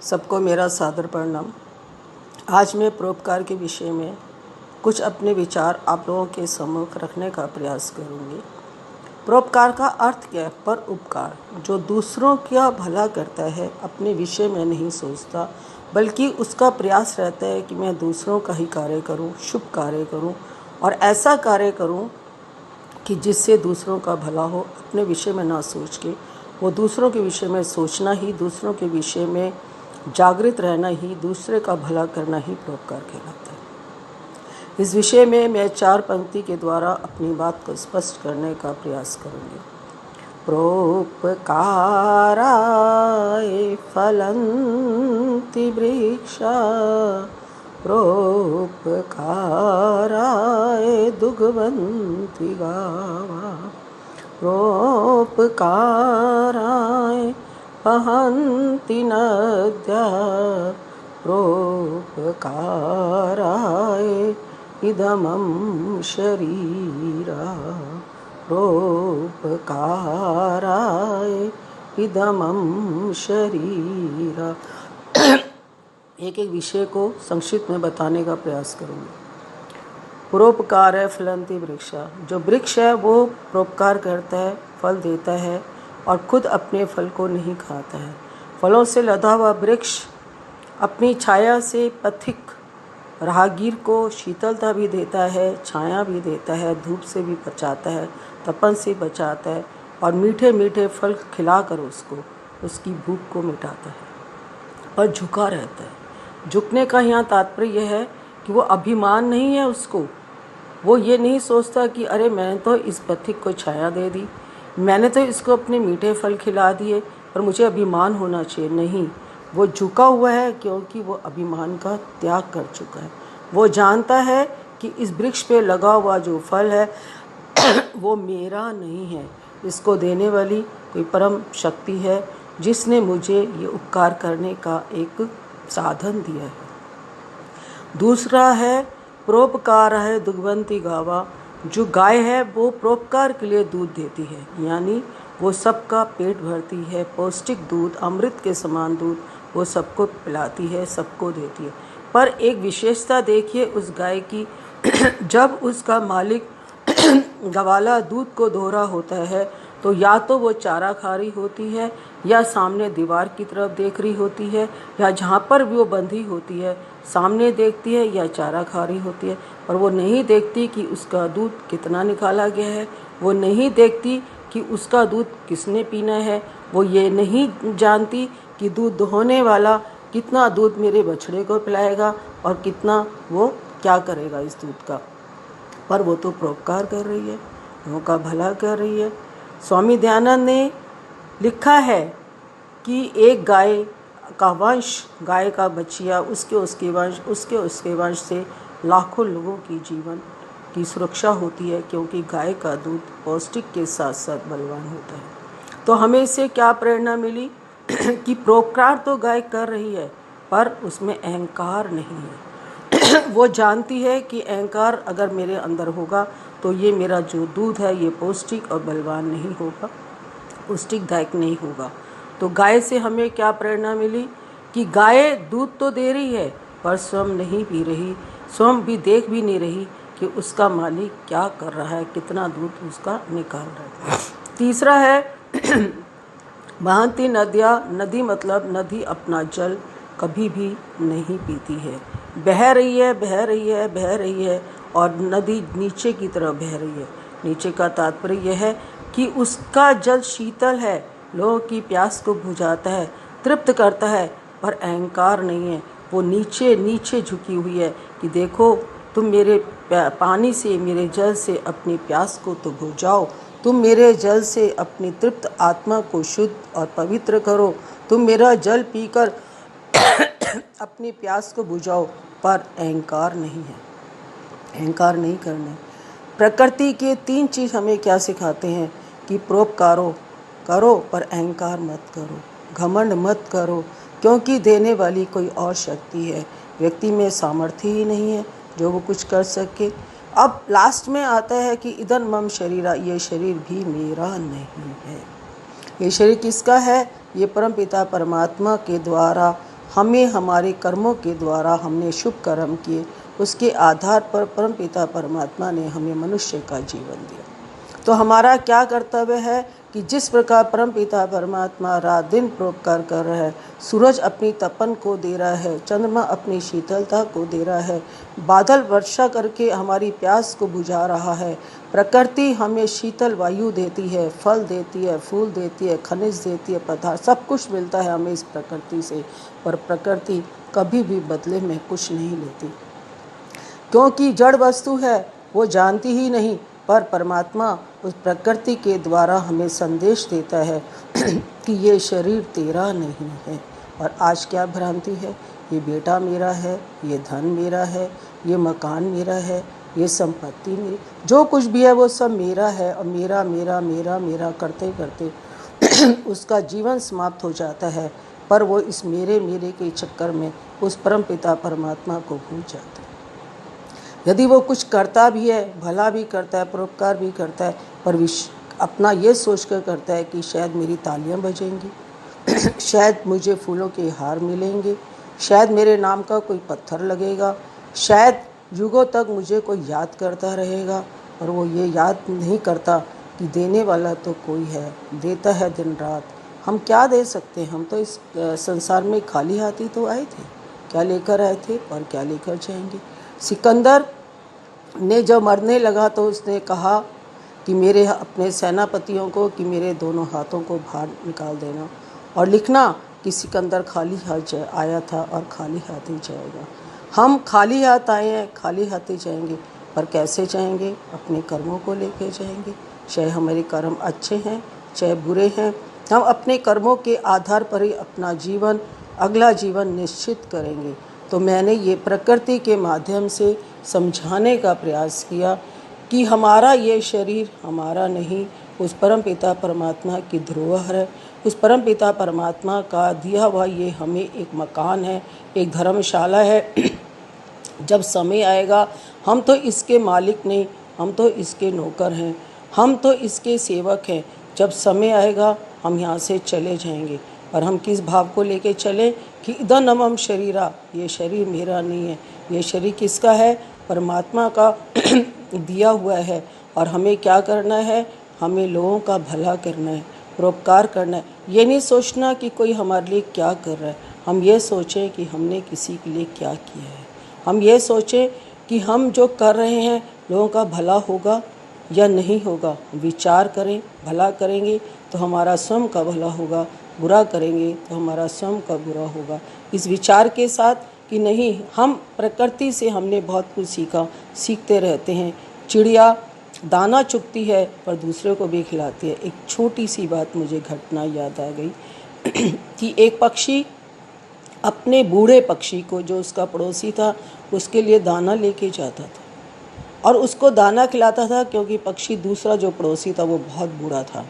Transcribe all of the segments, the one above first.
सबको मेरा सादर प्रणाम। आज मैं परोपकार के विषय में कुछ अपने विचार आप लोगों के सम्मुख रखने का प्रयास करूंगी। परोपकार का अर्थ क्या है? पर उपकार, जो दूसरों का भला करता है, अपने विषय में नहीं सोचता, बल्कि उसका प्रयास रहता है कि मैं दूसरों का ही कार्य करूं, शुभ कार्य करूं और ऐसा कार्य करूं कि जिससे दूसरों का भला हो। अपने विषय में ना सोच के वो दूसरों के विषय में सोचना ही, दूसरों के विषय में जागृत रहना ही, दूसरे का भला करना ही परोपकार कहलाता है। इस विषय में मैं 4 पंक्ति के द्वारा अपनी बात को स्पष्ट करने का प्रयास करूँगी। प्रोपकाराय फलन्ति वृक्षा, प्रोपकाराय दुग्धवन्ति गावा, प्रोपकाराय वहन्ति नद्या, प्रोपकाराय इदमं शरीरा, प्रोपकाराय इदमं शरीरा। एक एक विषय को संक्षिप्त में बताने का प्रयास करूँगी। परोपकार है फलन्ति वृक्षा, जो वृक्ष है वो परोपकार करता है, फल देता है और खुद अपने फल को नहीं खाता है। फलों से लदा हुआ वृक्ष अपनी छाया से पथिक राहगीर को शीतलता भी देता है, छाया भी देता है, धूप से भी बचाता है, तपन से बचाता है और मीठे मीठे फल खिलाकर उसको उसकी भूख को मिटाता है और झुका रहता है। झुकने का यहाँ तात्पर्य यह है कि वो अभिमान नहीं है उसको। वो ये नहीं सोचता कि अरे मैंने तो इस पथिक को छाया दे दी, मैंने तो इसको अपने मीठे फल खिला दिए और मुझे अभिमान होना चाहिए। नहीं, वो झुका हुआ है क्योंकि वो अभिमान का त्याग कर चुका है। वो जानता है कि इस वृक्ष पे लगा हुआ जो फल है वो मेरा नहीं है, इसको देने वाली कोई परम शक्ति है जिसने मुझे ये उपकार करने का एक साधन दिया है। दूसरा है परोपकार है दुग्धवन्ति गावा, जो गाय है वो परोपकार के लिए दूध देती है, यानी वो सबका पेट भरती है। पौष्टिक दूध, अमृत के समान दूध वो सबको पिलाती है, सबको देती है। पर एक विशेषता देखिए उस गाय की जब उसका मालिक गवाला दूध को धो रहा होता है तो या तो वो चारा खा रही होती है, या सामने दीवार की तरफ देख रही होती है, या जहाँ पर भी वो बंधी होती है सामने देखती है या चारा खा रही होती है। और वो नहीं देखती कि उसका दूध कितना निकाला गया है, वो नहीं देखती कि उसका दूध किसने पीना है, वो ये नहीं जानती कि दूध दोहने वाला कितना दूध मेरे बछड़े को पिलाएगा और कितना वो क्या करेगा इस दूध का। पर वो तो परोपकार कर रही है, लोगों का भला कर रही है। स्वामी दयानंद ने लिखा है कि एक गाय का वंश, गाय का बच्चिया, उसके वंश से लाखों लोगों की जीवन की सुरक्षा होती है, क्योंकि गाय का दूध पौष्टिक के साथ साथ बलवान होता है। तो हमें इससे क्या प्रेरणा मिली कि परोपकार तो गाय कर रही है पर उसमें अहंकार नहीं है। वो जानती है कि अहंकार अगर मेरे अंदर होगा तो ये मेरा जो दूध है ये पौष्टिक और बलवान नहीं होगा, पौष्टिकदायक नहीं होगा। तो गाय से हमें क्या प्रेरणा मिली कि गाय दूध तो दे रही है पर स्वयं नहीं पी रही, स्वयं भी देख भी नहीं रही कि उसका मालिक क्या कर रहा है, कितना दूध उसका निकाल रहा है। तीसरा है बहन्ति नद्या, नदी मतलब नदी अपना जल कभी भी नहीं पीती है, बह रही है बह रही है बह रही है और नदी नीचे की तरफ बह रही है। नीचे का तात्पर्य यह है कि उसका जल शीतल है, लोगों की प्यास को बुझाता है, तृप्त करता है, पर अहंकार नहीं है। वो नीचे नीचे झुकी हुई है कि देखो तुम मेरे पानी से, मेरे जल से अपनी प्यास को तो बुझाओ, तुम मेरे जल से अपनी तृप्त आत्मा को शुद्ध और पवित्र करो, तुम मेरा जल पीकर अपनी प्यास को बुझाओ। पर अहंकार नहीं है, अहंकार नहीं करने। प्रकृति के 3 चीज़ हमें क्या सिखाते हैं कि परोपकारो करो पर अहंकार मत करो, घमंड मत करो, क्योंकि देने वाली कोई और शक्ति है, व्यक्ति में सामर्थ्य ही नहीं है जो वो कुछ कर सके। अब लास्ट में आता है कि इदं मम शरीरा, ये शरीर भी मेरा नहीं है। ये शरीर किसका है? ये परमपिता परमात्मा के द्वारा हमें हमारे कर्मों के द्वारा हमने शुभ कर्म किए, उसके आधार पर परमपिता परमात्मा ने हमें मनुष्य का जीवन दिया। तो हमारा क्या कर्तव्य है कि जिस प्रकार परमपिता परमात्मा रात दिन परोपकार कर रहा है, सूरज अपनी तपन को दे रहा है, चंद्रमा अपनी शीतलता को दे रहा है, बादल वर्षा करके हमारी प्यास को बुझा रहा है, प्रकृति हमें शीतल वायु देती है, फल देती है, फूल देती है, खनिज देती है, पदार्थ सब कुछ मिलता है हमें इस प्रकृति से। पर प्रकृति कभी भी बदले में कुछ नहीं लेती, क्योंकि जड़ वस्तु है, वो जानती ही नहीं। पर परमात्मा उस प्रकृति के द्वारा हमें संदेश देता है कि ये शरीर तेरा नहीं है। और आज क्या भ्रांति है, ये बेटा मेरा है, ये धन मेरा है, ये मकान मेरा है, ये संपत्ति मेरी, जो कुछ भी है वो सब मेरा है। और मेरा मेरा मेरा मेरा करते करते उसका जीवन समाप्त हो जाता है। पर वो इस मेरे मेरे के चक्कर में उस परमपिता परमात्मा को भूल जाता है। यदि वो कुछ करता भी है, भला भी करता है, परोपकार भी करता है, पर अपना ये सोच कर करता है कि शायद मेरी तालियां बजेंगी शायद मुझे फूलों के हार मिलेंगे, शायद मेरे नाम का कोई पत्थर लगेगा, शायद युगों तक मुझे कोई याद करता रहेगा। और वो ये याद नहीं करता कि देने वाला तो कोई है, देता है दिन रात। हम क्या दे सकते हैं? हम तो इस संसार में खाली हाथ ही तो आए थे। क्या लेकर आए थे और क्या लेकर जाएंगे? सिकंदर ने जब मरने लगा तो उसने कहा कि मेरे अपने सेनापतियों को कि मेरे दोनों हाथों को बाहर निकाल देना और लिखना कि सिकंदर खाली हाथ आया था और खाली हाथ ही जाएगा। हम खाली हाथ आए हैं, खाली हाथ ही जाएंगे। पर कैसे जाएंगे? अपने कर्मों को लेके जाएंगे। चाहे हमारे कर्म अच्छे हैं चाहे बुरे हैं, हम अपने कर्मों के आधार पर ही अपना जीवन, अगला जीवन निश्चित करेंगे। तो मैंने ये प्रकृति के माध्यम से समझाने का प्रयास किया कि हमारा ये शरीर हमारा नहीं, उस परमपिता परमात्मा की धरोहर है। उस परमपिता परमात्मा का दिया हुआ ये हमें एक मकान है, एक धर्मशाला है। जब समय आएगा, हम तो इसके मालिक नहीं, हम तो इसके नौकर हैं, हम तो इसके सेवक हैं। जब समय आएगा हम यहाँ से चले जाएंगे। और हम किस भाव को लेके चलें कि इदमम शरीरा, ये शरीर मेरा नहीं है, ये शरीर किसका है? परमात्मा का दिया हुआ है। और हमें क्या करना है? हमें लोगों का भला करना है, परोपकार करना है। ये नहीं सोचना कि कोई हमारे लिए क्या कर रहा है, हम ये सोचें कि हमने किसी के लिए क्या किया है। हम ये सोचें कि हम जो कर रहे हैं लोगों का भला होगा या नहीं होगा। विचार करें, भला करेंगे तो हमारा स्वयं का भला होगा, बुरा करेंगे तो हमारा स्वयं का बुरा होगा। इस विचार के साथ कि नहीं, हम प्रकृति से हमने बहुत कुछ सीखा, सीखते रहते हैं। चिड़िया दाना चुगती है पर दूसरे को भी खिलाती है। एक छोटी सी बात मुझे घटना याद आ गई कि एक पक्षी अपने बूढ़े पक्षी को, जो उसका पड़ोसी था, उसके लिए दाना लेके जाता था और उसको दाना खिलाता था, क्योंकि पक्षी दूसरा जो पड़ोसी था वो बहुत बूढ़ा था।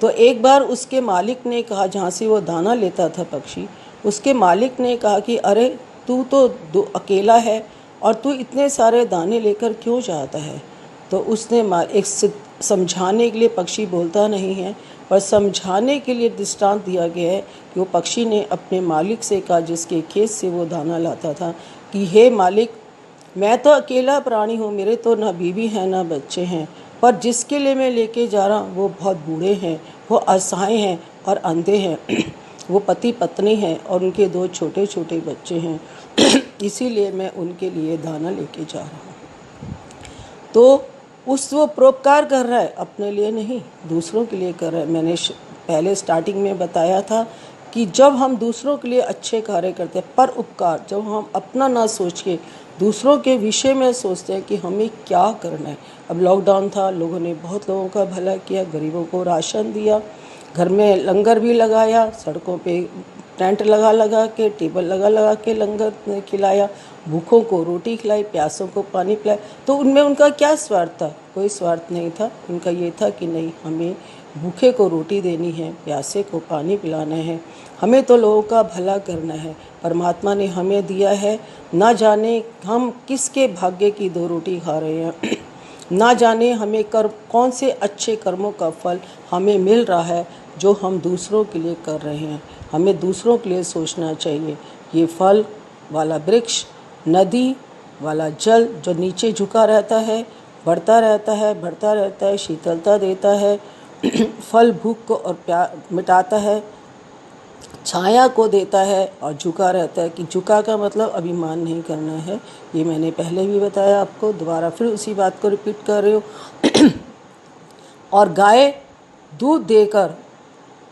तो एक बार उसके मालिक ने कहा, जहाँ से वो दाना लेता था पक्षी, उसके मालिक ने कहा कि अरे तू तो अकेला है और तू इतने सारे दाने लेकर क्यों जाता है? तो उसने एक समझाने के लिए, पक्षी बोलता नहीं है पर समझाने के लिए दृष्टांत दिया गया है कि वो पक्षी ने अपने मालिक से कहा, जिसके खेत से वो दाना लाता था, कि हे मालिक, मैं तो अकेला प्राणी हूँ, मेरे तो ना बीवी हैं ना बच्चे हैं, पर जिसके लिए मैं लेके जा रहा हूँ वो बहुत बूढ़े हैं, वो असहाय हैं और अंधे हैं। वो पति पत्नी हैं और उनके 2 छोटे छोटे बच्चे हैं। इसीलिए मैं उनके लिए दाना लेके जा रहा हूँ। तो वो परोपकार कर रहा है, अपने लिए नहीं, दूसरों के लिए कर रहा है। मैंने पहले स्टार्टिंग में बताया था कि जब हम दूसरों के लिए अच्छे कार्य करते हैं, पर उपकार, जब हम अपना ना सोच के दूसरों के विषय में सोचते हैं कि हमें क्या करना है। अब लॉकडाउन था, लोगों ने बहुत लोगों का भला किया, गरीबों को राशन दिया, घर में लंगर भी लगाया, सड़कों पे टेंट लगा के, टेबल लगा के लंगर खिलाया, भूखों को रोटी खिलाई, प्यासों को पानी पिलाया। तो उनमें उनका क्या स्वार्थ था? कोई स्वार्थ नहीं था। उनका ये था कि नहीं, हमें भूखे को रोटी देनी है, प्यासे को पानी पिलाना है, हमें तो लोगों का भला करना है। परमात्मा ने हमें दिया है, ना जाने हम किसके भाग्य की 2 रोटी खा रहे हैं, ना जाने हमें कौन से अच्छे कर्मों का फल हमें मिल रहा है जो हम दूसरों के लिए कर रहे हैं। हमें दूसरों के लिए सोचना चाहिए। ये फल वाला वृक्ष, नदी वाला जल जो नीचे झुका रहता है, बढ़ता रहता है, बढ़ता रहता है, शीतलता देता है, फल भूख को और प्यास मिटाता है, छाया को देता है और झुका रहता है। कि झुका का मतलब अभिमान नहीं करना है, ये मैंने पहले भी बताया आपको, दोबारा फिर उसी बात को रिपीट कर रही हूँ। और गाय दूध देकर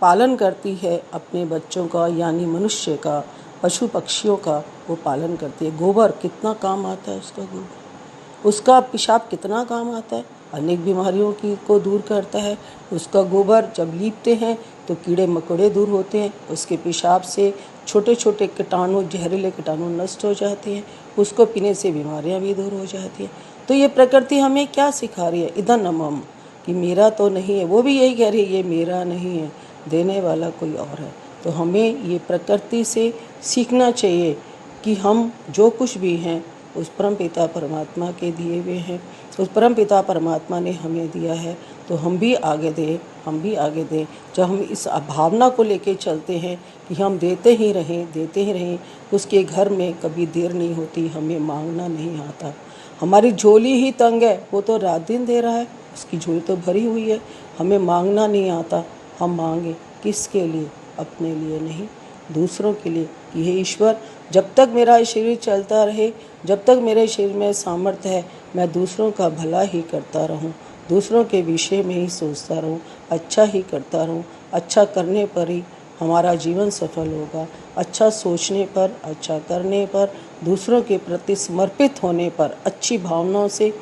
पालन करती है अपने बच्चों का, यानी मनुष्य का, पशु पक्षियों का वो पालन करती है। गोबर कितना काम आता है उसका, गोबर, उसका पेशाब कितना काम आता है, अनेक बीमारियों को दूर करता है। उसका गोबर जब लीपते हैं तो कीड़े मकोड़े दूर होते हैं, उसके पेशाब से छोटे छोटे कीटाणु, जहरीले कीटाणु नष्ट हो जाते हैं, उसको पीने से बीमारियां भी दूर हो जाती हैं। तो ये प्रकृति हमें क्या सिखा रही है, इदमम, कि मेरा तो नहीं है, वो भी यही कह रही है ये मेरा नहीं है, देने वाला कोई और है। तो हमें ये प्रकृति से सीखना चाहिए कि हम जो कुछ भी हैं उस परम पिता परमात्मा के दिए हुए हैं, उस परम पिता परमात्मा ने हमें दिया है, तो हम भी आगे दें, हम भी आगे दें। जब हम इस भावना को लेके चलते हैं कि हम देते ही रहें, देते ही रहें, उसके घर में कभी देर नहीं होती, हमें मांगना नहीं आता। हमारी झोली ही तंग है, वो तो रात दिन दे रहा है, उसकी झोली तो भरी हुई है, हमें मांगना नहीं आता। हम मांगे किसके लिए, अपने लिए नहीं, दूसरों के लिए, कि हे ईश्वर, जब तक मेरा शरीर चलता रहे, जब तक मेरे शरीर में सामर्थ्य है, मैं दूसरों का भला ही करता रहूं, दूसरों के विषय में ही सोचता रहूं, अच्छा ही करता रहूं। अच्छा करने पर ही हमारा जीवन सफल होगा। अच्छा सोचने पर, अच्छा करने पर, दूसरों के प्रति समर्पित होने पर, अच्छी भावनाओं से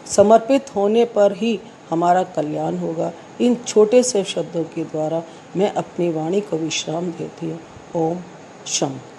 समर्पित होने पर ही हमारा कल्याण होगा। इन छोटे से शब्दों के द्वारा मैं अपनी वाणी को विश्राम देती हूँ। ओम शांति।